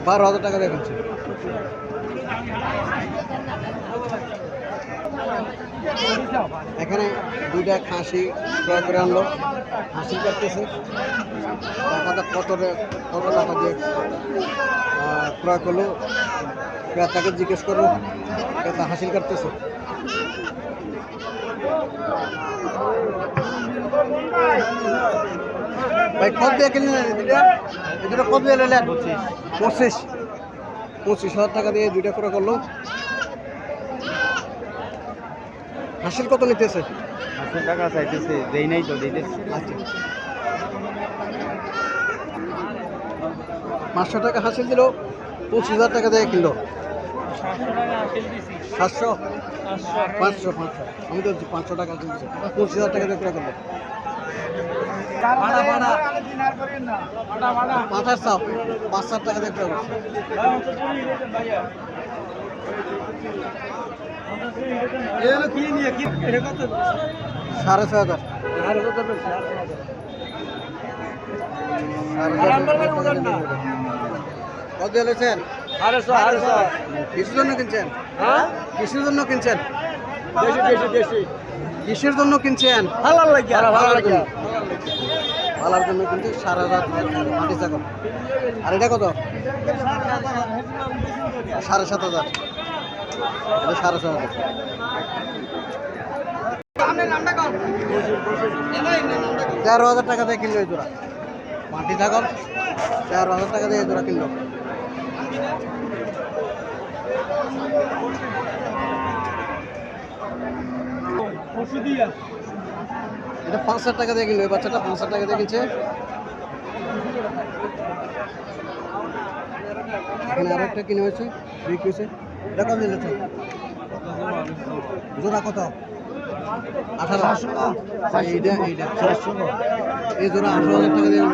12,000 টাকা দিয়ে কিনছে। এখানে দুইটা খাসি ক্রয় করে আনলো, হাসিল কাটতেছে। টাকাটা কত টাকা দিয়ে ক্রয় করলো ক্রেতাকে জিজ্ঞেস করবো, ক্রেতা হাসিল কাটতেছে। ভাই কত দিয়ে কিনলেন এই দুটো কত দিয়ে নিলেন? 25,000 টাকা দিয়ে দুইটা করে করলো। হাসিল কত নিতেছে? 500 টাকা চাইতেছে, দেই নাই তো, দিতেছে। আচ্ছা, 500 টাকা হাসিল দিল, 25,000 টাকা দিয়ে কিনলো। 700 500 আমি তো 500 টাকা কিনছি, 25,000 টাকা দিয়ে ক্রয় করলো। পাঁঠার চাও 5,000 টাকা দিয়ে ক্রয় করছে। সাড়ে 6,000 কত দিয়েছেন? কিসের জন্য কিনছেন? কিসের জন্য কিনছেন? কিসের জন্য কিনছেন? ভালার জন্য কিন্তু 4,000 মাটি চাকর। আর এটা কত? 7,500 7,500। 13,000 টাকা দিয়ে কিনলো এই জোড়া মাটি ছাগল। 13,000 টাকা দিয়ে এই জোড়া কিনলো। এটা 5,000 টাকা দিয়ে কিনলো, এই বাচ্চাটা 5,000 টাকা দিয়ে কিনছে। এখানে আরো একটা কিনে হয়েছে, বিক্রি হয়েছে। এটা কত দিলেছে? জোড়া কত? 18,000। এইটা এই জোড়া 18,000 টাকা দিয়ে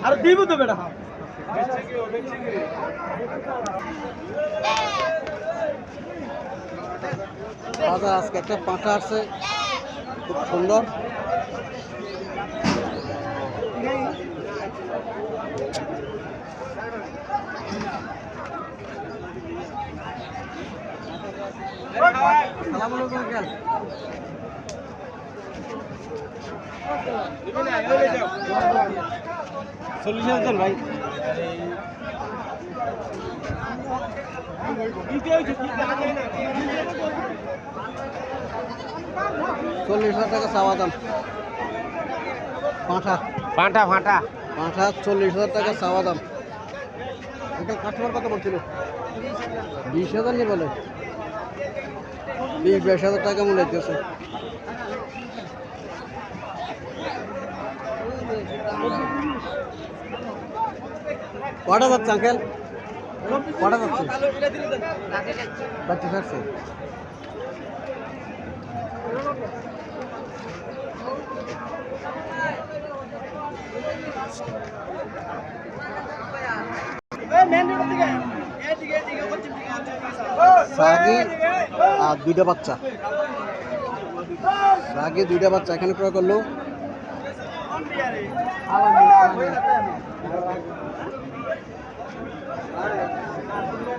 আর দিব তো বেটা। বাজার আজকে একটা পাঁঠা আসছে, খুব সুন্দর। ভাই 40,000 টাকা চাওয়া দাম। পাঁঠা 40,000 টাকা চাওয়া দাম। কাস্টমার কত বলছিল? 20,000 নিয়ে বলে 20,000 টাকা মূল্য হইতেছে। কটা যাচ্ছে আঙ্কেল? কটা যাচ্ছে? বাচ্চা ছাড়ছে। সাগি আর দুইটা বাচ্চা, সাগি দুইটা বাচ্চা এখানে ক্রয় করলো।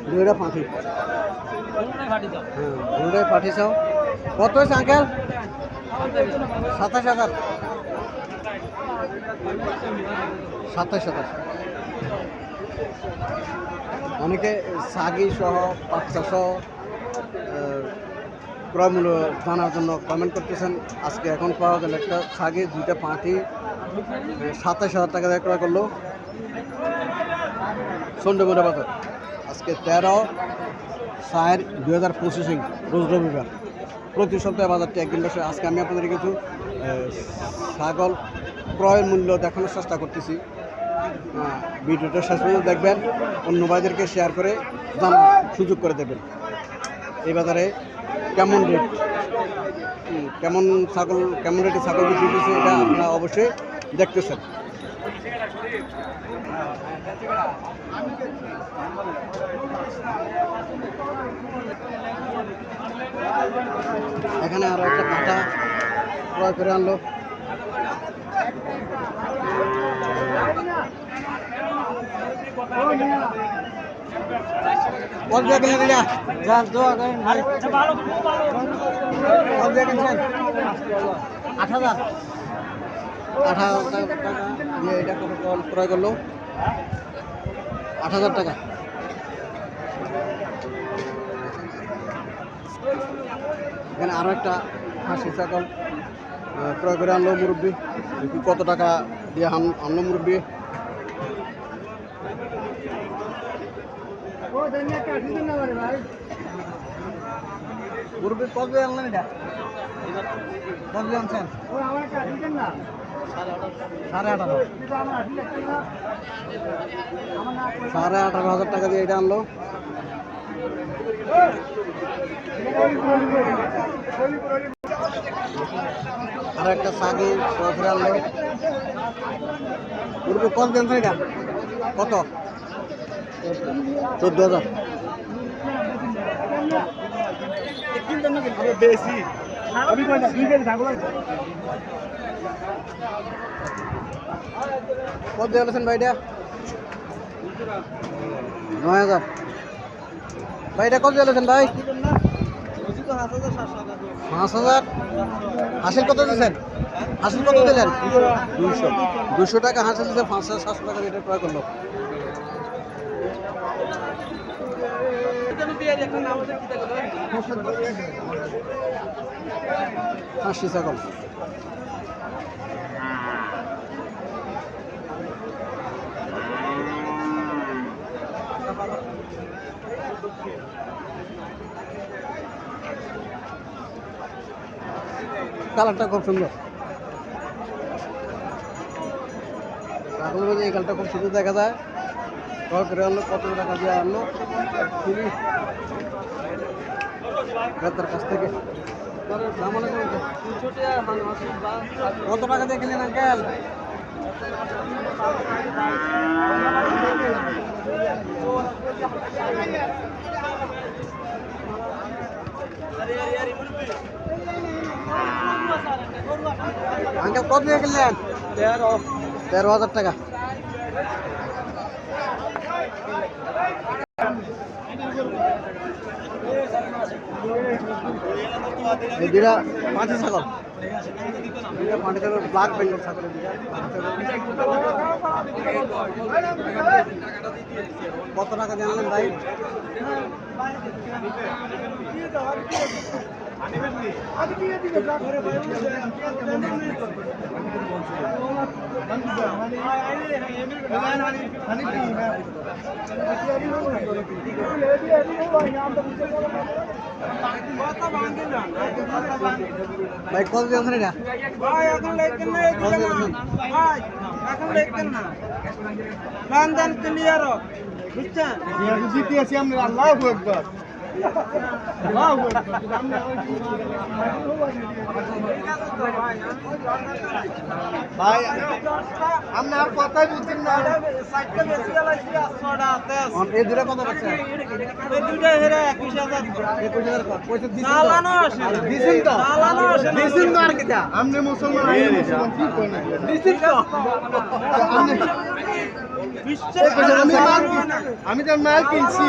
দুইটা পাঠি, দুইটাই পাঠি চাও। কত হয়েছে আঙ্কেল? 27,000 27,000। অনেকে সাগি সহ বাচ্চা সহ ক্রয় মূল্য জানার জন্য কমেন্ট করতেছেন। আজকে এখন পাওয়া গেল একটা সাগি দুইটা পাঠি 27,000 টাকা দিয়ে ক্রয় করলো সন্ডেমুড়া বাজার। আজকে 13/4/2025 রোজ রবিবার। প্রতি সপ্তাহে বাজারটি একদিন বসে। আজকে আমি আপনাদের কিছু ছাগল ক্রয় মূল্য দেখানোর চেষ্টা করতেছি। ভিডিওটা শেষ পর্যন্ত দেখবেন, অন্য ভাইদেরকে শেয়ার করে জানার সুযোগ করে দেবেন। এই বাজারে কেমন রেট, কেমন রেটে ছাগল বিক্রি করছে এটা আপনারা অবশ্যই দেখতেছেন। এখানে আরো একটা পাঠা ক্রয় করে আনলো। কত দিয়ে কিনলেন এটা? যার দোয়া করেন ভাই। কত দিয়ে কিনছেন? 8,000 টাকা দিয়ে এটা কত ক্রয় করলো? 8,000 টাকা। এখানে আরো একটা খাসি ছাগল ক্রয় করে আনলো মুরব্বী। দেখি কত টাকা দিয়ে আনলো মুরব্বী। মুরব্বী কত দিয়ে আনলেন এটা? কত দিয়ে আনছেন? 18,500 টাকা দিয়ে এটা আনলো। আর একটা শাগি ফিরে আনলো। মুরব্বী কত দিন এটা? কত? 14,000। বেশি আমি কই না 2 কেজি থাকলো। কত দিয়ে আনছেন ভাই এটা? 9,000। ভাই এটা কত দিয়ে আনছেন ভাই? 5,000। হাসিল কত দিয়েছেন? হাসিল কত দিলেন? 200 টাকা হাসিল দিয়েছে। 5,700 টাকা এটা ক্রয় করলো। খাসি ছাগল কালারটা খুব সুন্দর। ছাগলের মধ্যে এই কালারটা খুব সুন্দর দেখা যায়। করে আনলো কত টাকা দিয়ে আনলো তার কাছ থেকে। কত টাকা দিয়ে কিনলেন আঙ্কেল? আঙ্কেল কত দিয়ে কিনলেন? 13,000 টাকা। এই দুটা পাঁচি ছাগল, পাঁচি ছাগল ব্ল্যাক বেঙ্গল ছাগল। কত টাকা জানলেন ভাই? ভাই কত জানছেন এটা? লেনদেন ক্লিয়ার বুঝছেন? জিতিয়েছি আমরা। আল্লাহু আকবার। ভাই আপনার কথাই বুঝছেন না। এই দুটা কত রাখছেন? এই দুইটা হেরে 21,000। 21,000 পয়সা চালানো আসে না। দিছেন তো? চালানো আসে না। দিছেন তো আর কিটা? আপনি মুসলমান, আমি মুসলমান, কি করেন? দিছেন তো? আমি তো মাল কিনছি,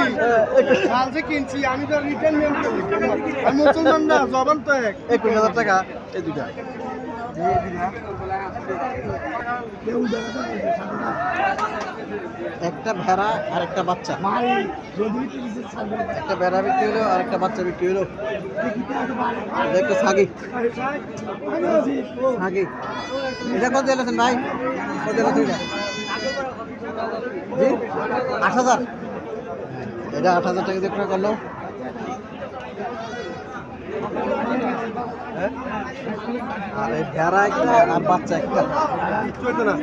মাল যে কিনছি আমি তো রিটার্ন নিয়ম করি। আমি মুসলমান না, জবান তো এক। 21,000 টাকা এই দুটা। একটা ভেড়া আর একটা বাচ্চা। একটা ভেড়া বিক্রি হলো আর একটা বাচ্চা বিক্রি হলো। এটা একটা ছাগি। ছাগি এটা কত দিয়েছেন ভাই? কত দিয়েছেন এটা? জি 8,000। এটা 8,000 টাকা দিয়ে ক্রয় করলো। আর এই ভেড়া একটা আর বাচ্চা একটা। চলতো না।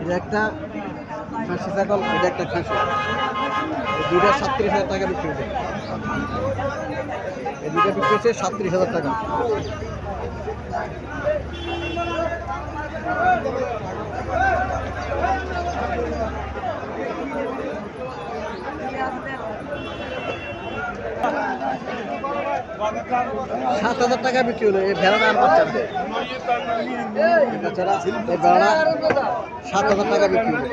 এটা একটা খাসি ছাগল, এটা একটা খাসি। দুইটা 37,000 টাকা বিক্রি হয়েছে। এই দুইটা বিক্রি হচ্ছে 37,000 টাকা। 7,000 টাকা বিক্রি হলো এই ভেড়াটা আর বাচ্চা না। এই বাচ্চারা এই ভেড়াটা 7,000 টাকা বিক্রি হলো।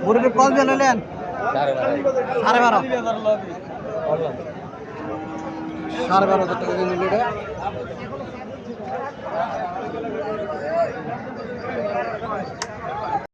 মুরগির কল দিয়ে নিলেন 12,500 12,500 টাকা দিয়ে নিল এটা।